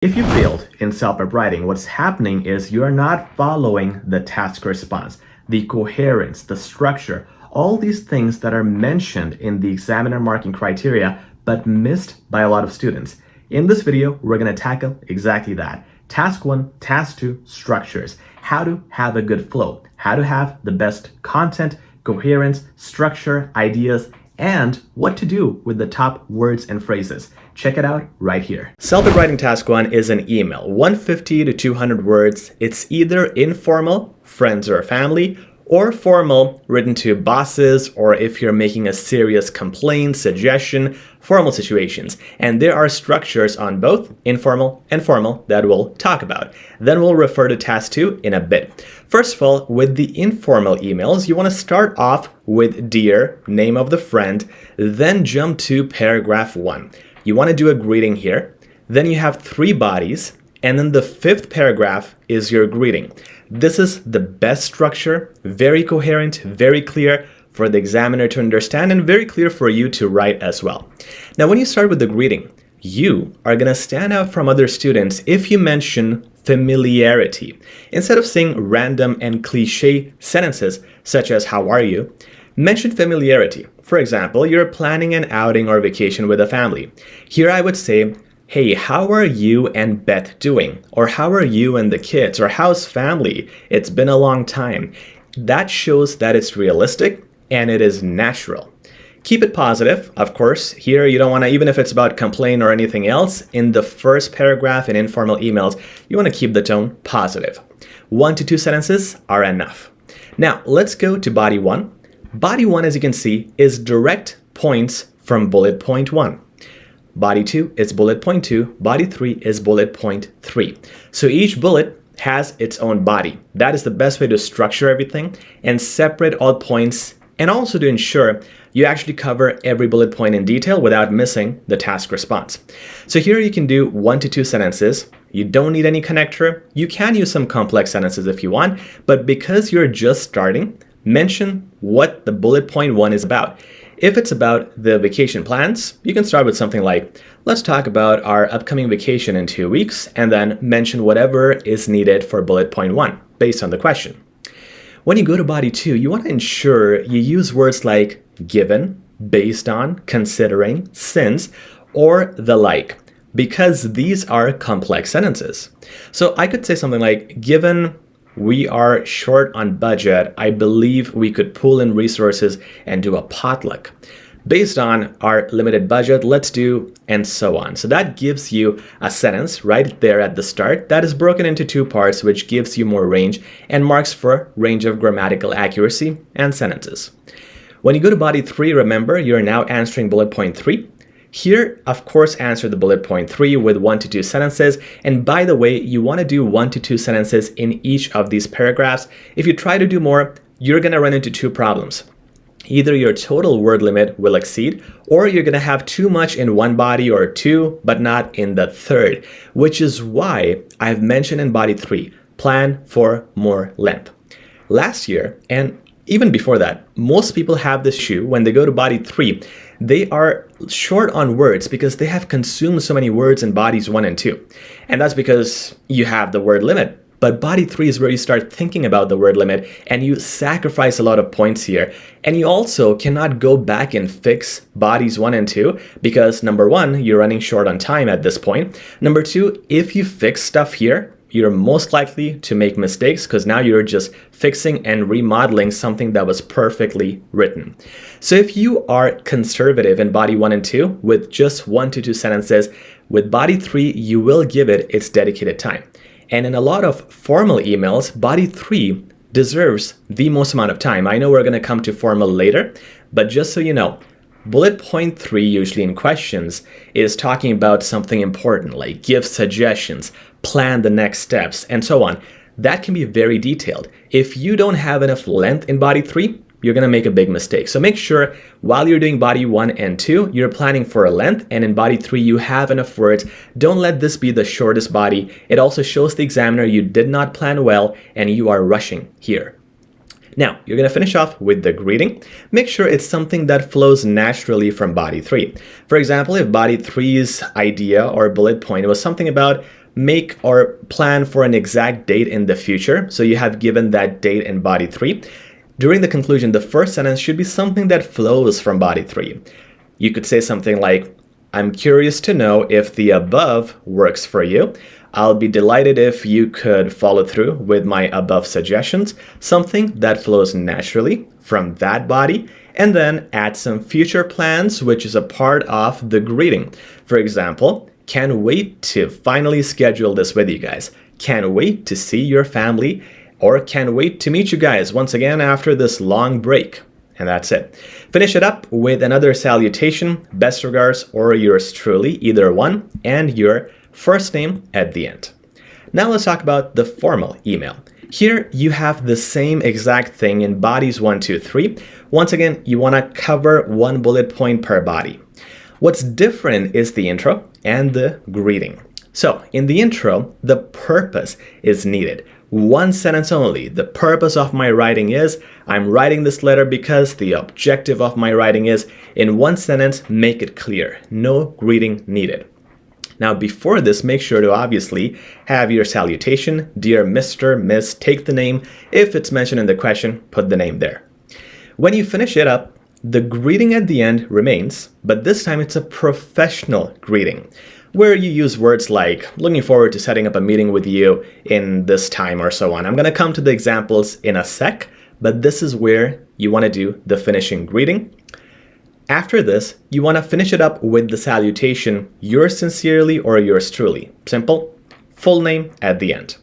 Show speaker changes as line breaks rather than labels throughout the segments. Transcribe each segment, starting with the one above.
If you failed in CELPIP writing, what's happening is you're not following the task response, the coherence, the structure, all these things that are mentioned in the examiner marking criteria, but missed by a lot of students. In this video, we're going to tackle exactly that. Task 1, Task 2, structures. How to have a good flow, how to have the best content, coherence, structure, ideas, and what to do with the top words and phrases. Check it out right here. CELPIP writing task 1 is an email, 150 to 200 words. It's either informal, friends or family, or formal, written to bosses, or if you're making a serious complaint, suggestion, formal situations. And there are structures on both informal and formal that we'll talk about. Then we'll refer to task 2 in a bit. First of all, with the informal emails, you want to start off with dear, name of the friend, then jump to paragraph 1. You want to do a greeting here. Then you have 3 bodies, and then the 5th paragraph is your greeting. This is the best structure, very coherent, very clear for the examiner to understand, and very clear for you to write as well. Now, when you start with the greeting, you are going to stand out from other students if you mention familiarity. Instead of saying random and cliche sentences such as "how are you?", mention familiarity. For example, you're planning an outing or vacation with a family. Here I would say, "Hey, how are you and Beth doing?" Or "How are you and the kids?" Or "How's family? It's been a long time." That shows that it's realistic and it is natural. Keep it positive, of course. Here you don't want to, even if it's about complaint or anything else, in the first paragraph in informal emails, you want to keep the tone positive. 1 to 2 sentences are enough. Now, let's go to body 1. Body 1, as you can see, is direct points from bullet point 1. Body 2 is bullet point 2. Body 3 is bullet point 3. So each bullet has its own body. That is the best way to structure everything and separate all points, and also to ensure you actually cover every bullet point in detail without missing the task response. So here you can do 1 to 2 sentences. You don't need any connector. You can use some complex sentences if you want, but because you're just starting, mention what the bullet point 1 is about. If it's about the vacation plans, you can start with something like, "Let's talk about our upcoming vacation in 2 weeks," and then mention whatever is needed for bullet point 1 based on the question. When you go to body 2, you want to ensure you use words like given, based on, considering, since, or the like, because these are complex sentences. So I could say something like, "Given we are short on budget, I believe we could pool in resources and do a potluck. Based on our limited budget, let's do," and so on. So that gives you a sentence right there at the start that is broken into 2 parts, which gives you more range and marks for range of grammatical accuracy and sentences. When you go to body 3, remember, you're now answering bullet point 3. Here, of course, answer the bullet point 3 with 1 to 2 sentences. And by the way, you want to do 1 to 2 sentences in each of these paragraphs. If you try to do more, you're going to run into 2 problems. Either your total word limit will exceed, or you're going to have too much in one body or 2, but not in the 3rd, which is why I've mentioned in body 3, plan for more length. Last year, and even before that, most people have this issue when they go to body 3. They are short on words because they have consumed so many words in bodies 1 and 2. And that's because you have the word limit. But body 3 is where you start thinking about the word limit, and you sacrifice a lot of points here. And you also cannot go back and fix bodies 1 and 2 because number 1, you're running short on time at this point. Number 2, if you fix stuff here, you're most likely to make mistakes because now you're just fixing and remodeling something that was perfectly written. So if you are conservative in body 1 and 2 with just 1 to 2 sentences, with body 3, you will give it its dedicated time. And in a lot of formal emails, body 3 deserves the most amount of time. I know we're going to come to formal later, but just so you know, bullet point 3, usually in questions, is talking about something important like give suggestions, plan the next steps, and so on. That can be very detailed. If you don't have enough length in body 3, you're going to make a big mistake. So make sure while you're doing body 1 and 2, you're planning for a length, and in body 3, you have enough words. Don't let this be the shortest body. It also shows the examiner you did not plan well and you are rushing here. Now, you're going to finish off with the greeting. Make sure it's something that flows naturally from body 3. For example, if body 3's idea or bullet point was something about make or plan for an exact date in the future. So you have given that date in body 3. During the conclusion, the first sentence should be something that flows from body 3. You could say something like, I'm curious to know if the above works for you. I'll be delighted if you could follow through with my above suggestions, something that flows naturally from that body, and then add some future plans, which is a part of the greeting. For example, can't wait to finally schedule this with you guys. Can't wait to see your family, or can't wait to meet you guys once again after this long break. And that's it. Finish it up with another salutation, best regards, or yours truly, either one, and your first name at the end. Now let's talk about the formal email. Here you have the same exact thing in bodies 1, 2, 3. Once again, you want to cover one bullet point per body. What's different is the intro and the greeting. So in the intro, the purpose is needed. One sentence only. The purpose of my writing is, I'm writing this letter because the objective of my writing is, in one sentence, make it clear. No greeting needed. Now, before this, make sure to obviously have your salutation, dear Mr., Miss, take the name. If it's mentioned in the question, put the name there. When you finish it up, the greeting at the end remains, but this time it's a professional greeting, where you use words like, looking forward to setting up a meeting with you in this time, or so on. I'm going to come to the examples in a sec, but this is where you want to do the finishing greeting. After this, you want to finish it up with the salutation, yours sincerely or yours truly. Simple, full name at the end.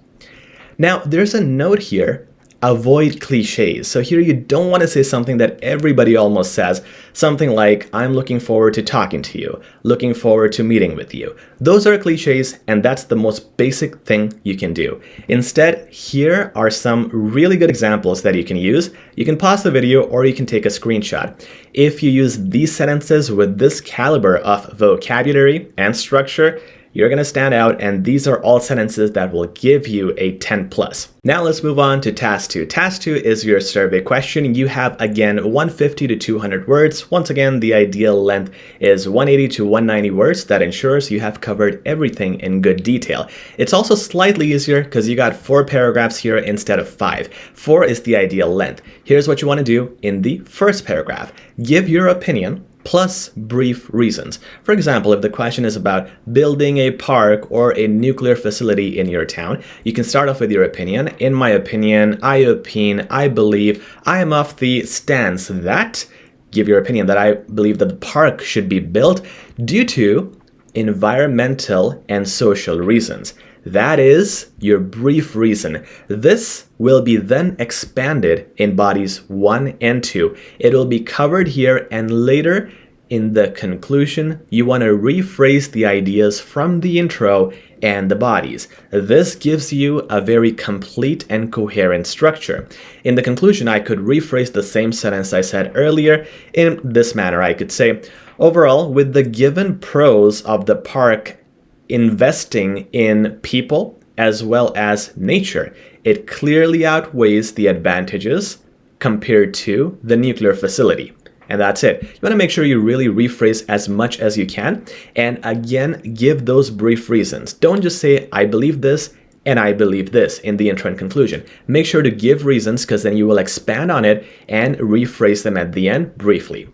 Now, there's a note here. Avoid cliches. So here you don't want to say something that everybody almost says, something like, I'm looking forward to talking to you, looking forward to meeting with you. Those are cliches, and that's the most basic thing you can do. Instead, here are some really good examples that you can use. You can pause the video or you can take a screenshot. If you use these sentences with this caliber of vocabulary and structure, you're going to stand out, and these are all sentences that will give you a 10 plus. Now let's move on to task 2. Task 2 is your survey question. You have, again, 150 to 200 words. Once again, the ideal length is 180 to 190 words. That ensures you have covered everything in good detail. It's also slightly easier because you got 4 paragraphs here instead of 5. 4 is the ideal length. Here's what you want to do in the first paragraph. Give your opinion plus brief reasons. For example, if the question is about building a park or a nuclear facility in your town, you can start off with your opinion. In my opinion, I believe, I am of the stance that, give your opinion that I believe that the park should be built due to environmental and social reasons. That is your brief reason. This will be then expanded in bodies 1 and 2. It will be covered here, and later in the conclusion, you want to rephrase the ideas from the intro and the bodies. This gives you a very complete and coherent structure. In the conclusion, I could rephrase the same sentence I said earlier in this manner. I could say, overall, with the given pros of the park investing in people as well as nature, it clearly outweighs the advantages compared to the nuclear facility. And that's it. You want to make sure you really rephrase as much as you can. And again, give those brief reasons. Don't just say, I believe this and I believe this in the intro and conclusion. Make sure to give reasons, because then you will expand on it and rephrase them at the end briefly.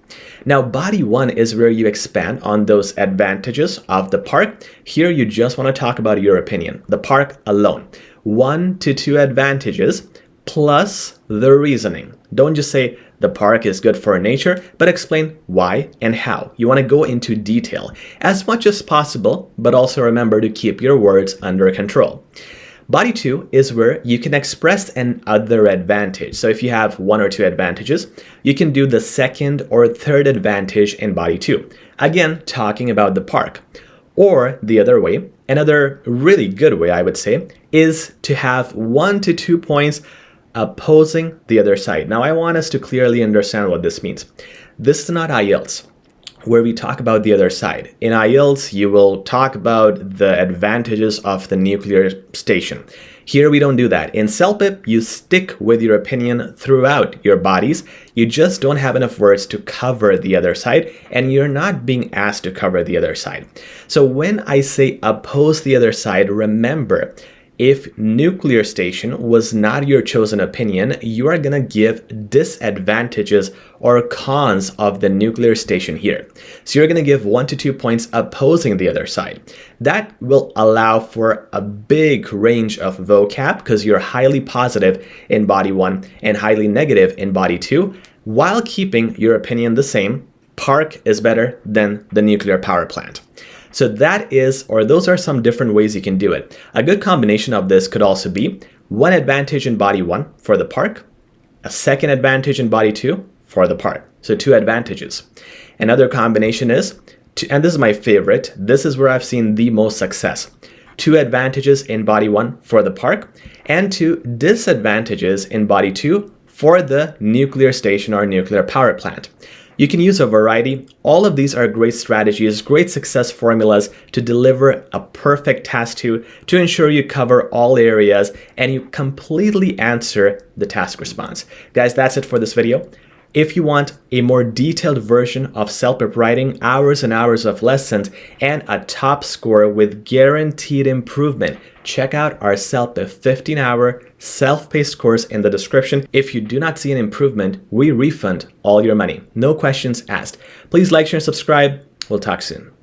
Now, body 1 is where you expand on those advantages of the park. Here, you just want to talk about your opinion, the park alone. 1 to 2 advantages plus the reasoning. Don't just say the park is good for nature, but explain why and how. You want to go into detail as much as possible, but also remember to keep your words under control. Body 2 is where you can express an other advantage. So if you have 1 or 2 advantages, you can do the second or third advantage in body 2. Again, talking about the park. Or the other way, another really good way, I would say, is to have 1 to 2 points opposing the other side. Now, I want us to clearly understand what this means. This is not IELTS. where we talk about the other side. In IELTS, you will talk about the advantages of the nuclear station. Here we don't do that. In CELPIP, you stick with your opinion throughout your bodies. You just don't have enough words to cover the other side, and you're not being asked to cover the other side. So when I say oppose the other side, remember, if nuclear station was not your chosen opinion, you are going to give disadvantages or cons of the nuclear station here. So you're going to give 1 to 2 points opposing the other side. That will allow for a big range of vocab because you're highly positive in body 1 and highly negative in body 2, while keeping your opinion the same. Park is better than the nuclear power plant. So that is, or those are some different ways you can do it. A good combination of this could also be 1 advantage in body 1 for the park, a 2nd advantage in body 2 for the park. So 2 advantages. Another combination is, and this is my favorite, this is where I've seen the most success. 2 advantages in body 1 for the park and 2 disadvantages in body 2 for the nuclear station or nuclear power plant. You can use a variety. All of these are great strategies, great success formulas to deliver a perfect task to ensure you cover all areas and you completely answer the task response. Guys, that's it for this video. If you want a more detailed version of CELPIP writing, hours and hours of lessons, and a top score with guaranteed improvement, check out our CELPIP 15-hour self-paced course in the description. If you do not see an improvement, we refund all your money. No questions asked. Please like, share, and subscribe. We'll talk soon.